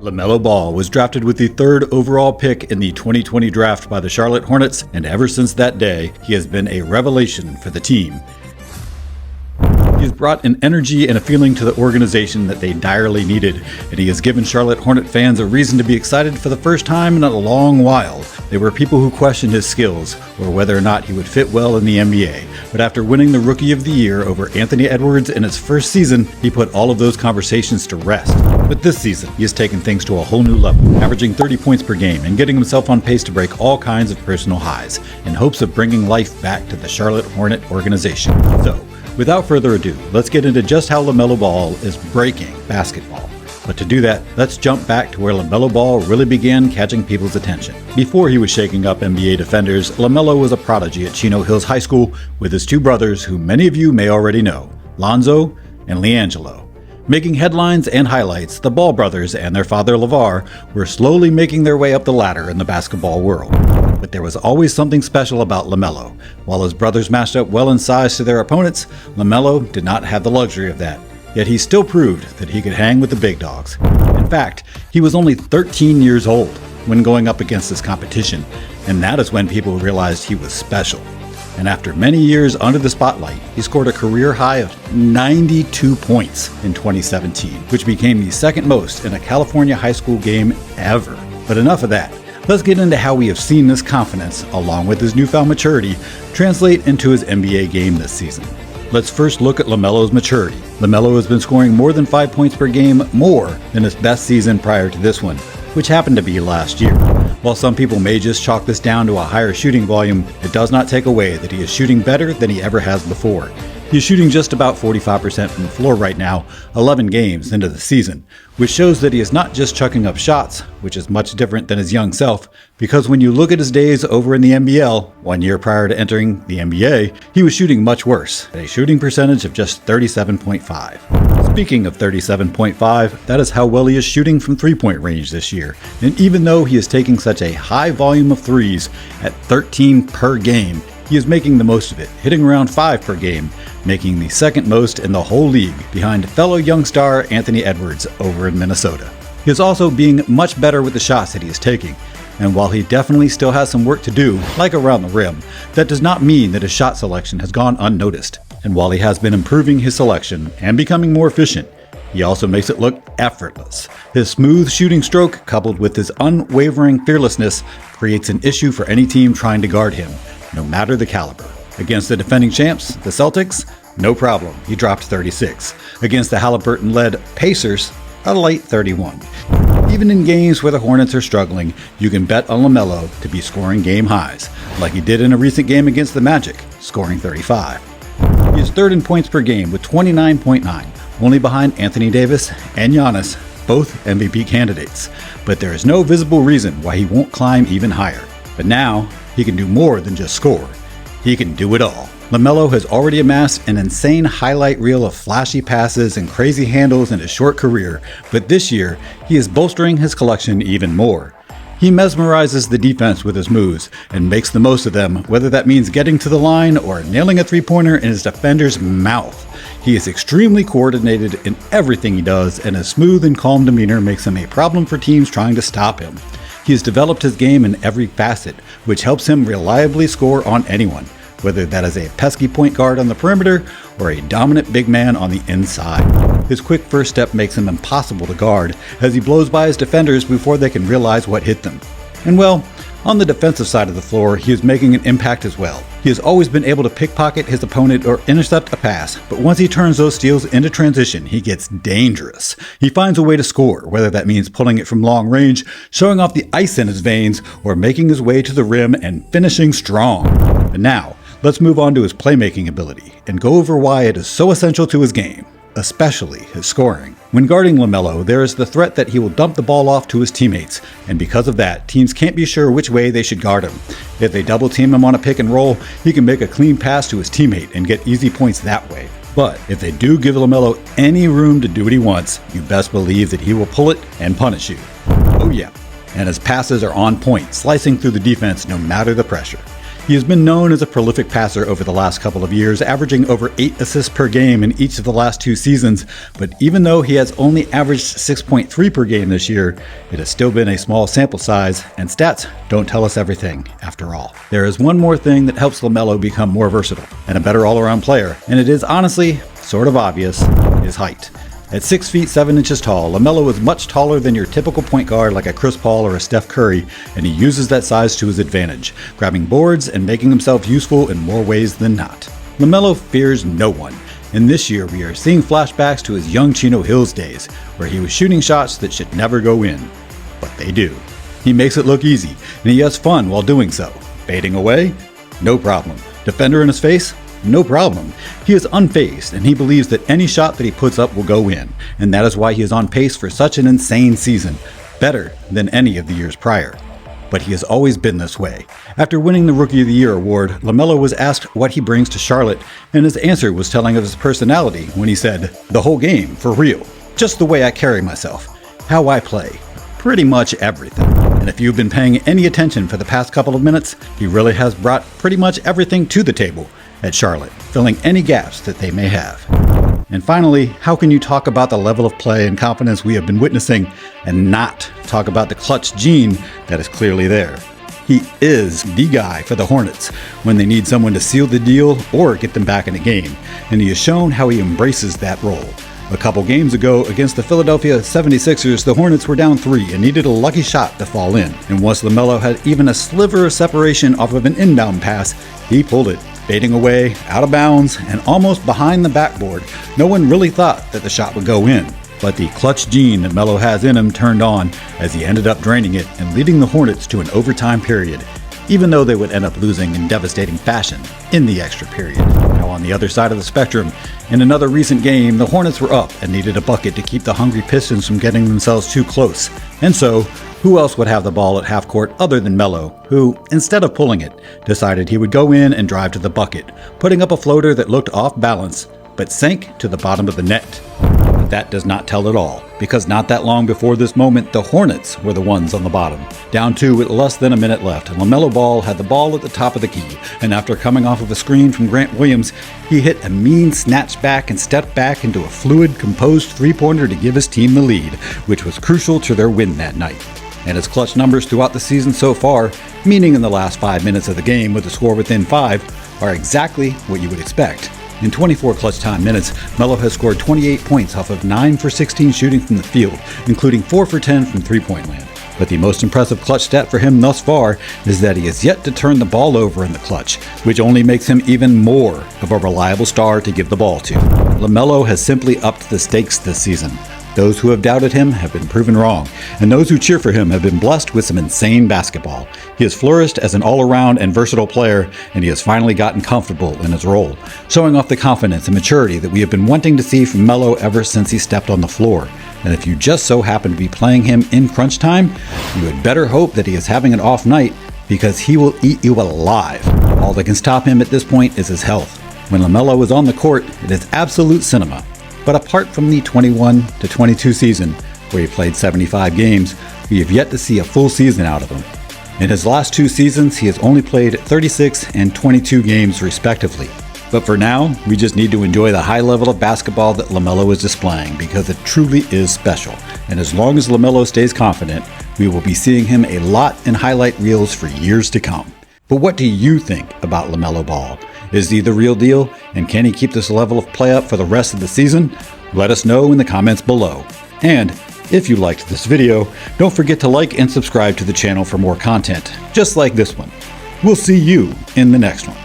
LaMelo Ball was drafted with the 3rd overall pick in the 2020 draft by the Charlotte Hornets, and ever since that day, he has been a revelation for the team. He has brought an energy and a feeling to the organization that they direly needed, and he has given Charlotte Hornet fans a reason to be excited for the first time in a long while. There were people who questioned his skills, or whether or not he would fit well in the NBA, but after winning the Rookie of the Year over Anthony Edwards in his first season, he put all of those conversations to rest. But this season, he has taken things to a whole new level, averaging 30 points per game and getting himself on pace to break all kinds of personal highs, in hopes of bringing life back to the Charlotte Hornet organization. So, without further ado, let's get into just how LaMelo Ball is breaking basketball. But to do that, let's jump back to where LaMelo Ball really began catching people's attention. Before he was shaking up NBA defenders, LaMelo was a prodigy at Chino Hills High School with his two brothers, who many of you may already know, Lonzo and LiAngelo. Making headlines and highlights, the Ball brothers and their father LeVar were slowly making their way up the ladder in the basketball world. But there was always something special about LaMelo. While his brothers matched up well in size to their opponents, LaMelo did not have the luxury of that. Yet he still proved that he could hang with the big dogs. In fact, he was only 13 years old when going up against this competition, and that is when people realized he was special. And after many years under the spotlight, he scored a career high of 92 points in 2017, which became the second most in a California high school game ever. But enough of that. Let's get into how we have seen this confidence, along with his newfound maturity, translate into his NBA game this season. Let's first look at LaMelo's maturity. LaMelo has been scoring more than 5 points per game more than his best season prior to this one, which happened to be last year. While some people may just chalk this down to a higher shooting volume, it does not take away that he is shooting better than he ever has before. He is shooting just about 45% from the floor right now, 11 games into the season, which shows that he is not just chucking up shots, which is much different than his young self, because when you look at his days over in the NBL, 1 year prior to entering the NBA, he was shooting much worse, at a shooting percentage of just 37.5. Speaking of 37.5, that is how well he is shooting from three-point range this year, and even though he is taking such a high volume of threes at 13 per game, he is making the most of it, hitting around 5 per game, making the second most in the whole league, behind fellow young star Anthony Edwards over in Minnesota. He is also being much better with the shots that he is taking, and while he definitely still has some work to do, like around the rim, that does not mean that his shot selection has gone unnoticed. And while he has been improving his selection and becoming more efficient, he also makes it look effortless. His smooth shooting stroke, coupled with his unwavering fearlessness, creates an issue for any team trying to guard him, no matter the caliber. Against the defending champs, the Celtics, no problem, he dropped 36. Against the Halliburton-led Pacers, a light 31. Even in games where the Hornets are struggling, you can bet on LaMelo to be scoring game highs, like he did in a recent game against the Magic, scoring 35. He is 3rd in points per game with 29.9, only behind Anthony Davis and Giannis, both MVP candidates. But there is no visible reason why he won't climb even higher. But now, he can do more than just score. He can do it all. LaMelo has already amassed an insane highlight reel of flashy passes and crazy handles in his short career, but this year, he is bolstering his collection even more. He mesmerizes the defense with his moves and makes the most of them, whether that means getting to the line or nailing a three-pointer in his defender's mouth. He is extremely coordinated in everything he does, and his smooth and calm demeanor makes him a problem for teams trying to stop him. He has developed his game in every facet, which helps him reliably score on anyone, whether that is a pesky point guard on the perimeter or a dominant big man on the inside. His quick first step makes him impossible to guard, as he blows by his defenders before they can realize what hit them. And well, on the defensive side of the floor, he is making an impact as well. He has always been able to pickpocket his opponent or intercept a pass, but once he turns those steals into transition, he gets dangerous. He finds a way to score, whether that means pulling it from long range, showing off the ice in his veins, or making his way to the rim and finishing strong. But now, let's move on to his playmaking ability and go over why it is so essential to his game, especially his scoring. When guarding LaMelo, there is the threat that he will dump the ball off to his teammates, and because of that, teams can't be sure which way they should guard him. If they double team him on a pick and roll, he can make a clean pass to his teammate and get easy points that way. But if they do give LaMelo any room to do what he wants, you best believe that he will pull it and punish you. Oh yeah, and his passes are on point, slicing through the defense no matter the pressure. He has been known as a prolific passer over the last couple of years, averaging over 8 assists per game in each of the last 2 seasons, but even though he has only averaged 6.3 per game this year, it has still been a small sample size, and stats don't tell us everything, after all. There is one more thing that helps LaMelo become more versatile and a better all-around player, and it is honestly sort of obvious: his height. At 6 feet 7 inches tall, LaMelo is much taller than your typical point guard like a Chris Paul or a Steph Curry, and he uses that size to his advantage, grabbing boards and making himself useful in more ways than not. LaMelo fears no one, and this year we are seeing flashbacks to his young Chino Hills days, where he was shooting shots that should never go in, but they do. He makes it look easy, and he has fun while doing so. Fading away? No problem. Defender in his face? No problem. He is unfazed, and he believes that any shot that he puts up will go in, and that is why he is on pace for such an insane season, better than any of the years prior. But he has always been this way. After winning the Rookie of the Year award, LaMelo was asked what he brings to Charlotte, and his answer was telling of his personality when he said, "The whole game, for real. Just the way I carry myself. How I play. Pretty much everything." And if you've been paying any attention for the past couple of minutes, he really has brought pretty much everything to the table at Charlotte, filling any gaps that they may have. And finally, how can you talk about the level of play and confidence we have been witnessing and not talk about the clutch gene that is clearly there? He is the guy for the Hornets when they need someone to seal the deal or get them back in a game, and he has shown how he embraces that role. A couple games ago against the Philadelphia 76ers, the Hornets were down 3 and needed a lucky shot to fall in. And once LaMelo had even a sliver of separation off of an inbound pass, he pulled it, fading away, out of bounds, and almost behind the backboard. No one really thought that the shot would go in. But the clutch gene that Melo has in him turned on as he ended up draining it and leading the Hornets to an overtime period, even though they would end up losing in devastating fashion in the extra period. Now on the other side of the spectrum, in another recent game, the Hornets were up and needed a bucket to keep the hungry Pistons from getting themselves too close. And so, who else would have the ball at half court other than Melo, who, instead of pulling it, decided he would go in and drive to the bucket, putting up a floater that looked off balance, but sank to the bottom of the net. But that does not tell it all, because not that long before this moment, the Hornets were the ones on the bottom. Down 2 with less than a minute left, and LaMelo Ball had the ball at the top of the key, and after coming off of a screen from Grant Williams, he hit a mean snatch back and stepped back into a fluid, composed three-pointer to give his team the lead, which was crucial to their win that night. And his clutch numbers throughout the season so far, meaning in the last 5 minutes of the game with the score within 5, are exactly what you would expect. In 24 clutch time minutes, Melo has scored 28 points off of 9 for 16 shooting from the field, including 4 for 10 from three-point land. But the most impressive clutch stat for him thus far is that he has yet to turn the ball over in the clutch, which only makes him even more of a reliable star to give the ball to. LaMelo has simply upped the stakes this season. Those who have doubted him have been proven wrong, and those who cheer for him have been blessed with some insane basketball. He has flourished as an all-around and versatile player, and he has finally gotten comfortable in his role, showing off the confidence and maturity that we have been wanting to see from Melo ever since he stepped on the floor. And if you just so happen to be playing him in crunch time, you had better hope that he is having an off night, because he will eat you alive. All that can stop him at this point is his health. When LaMelo is on the court, it is absolute cinema. But apart from the 21-22 season, where he played 75 games, we have yet to see a full season out of him. In his last 2 seasons, he has only played 36 and 22 games respectively. But for now, we just need to enjoy the high level of basketball that LaMelo is displaying, because it truly is special. And as long as LaMelo stays confident, we will be seeing him a lot in highlight reels for years to come. But what do you think about LaMelo Ball? Is he the real deal? And can he keep this level of play up for the rest of the season? Let us know in the comments below. And if you liked this video, don't forget to like and subscribe to the channel for more content, just like this one. We'll see you in the next one.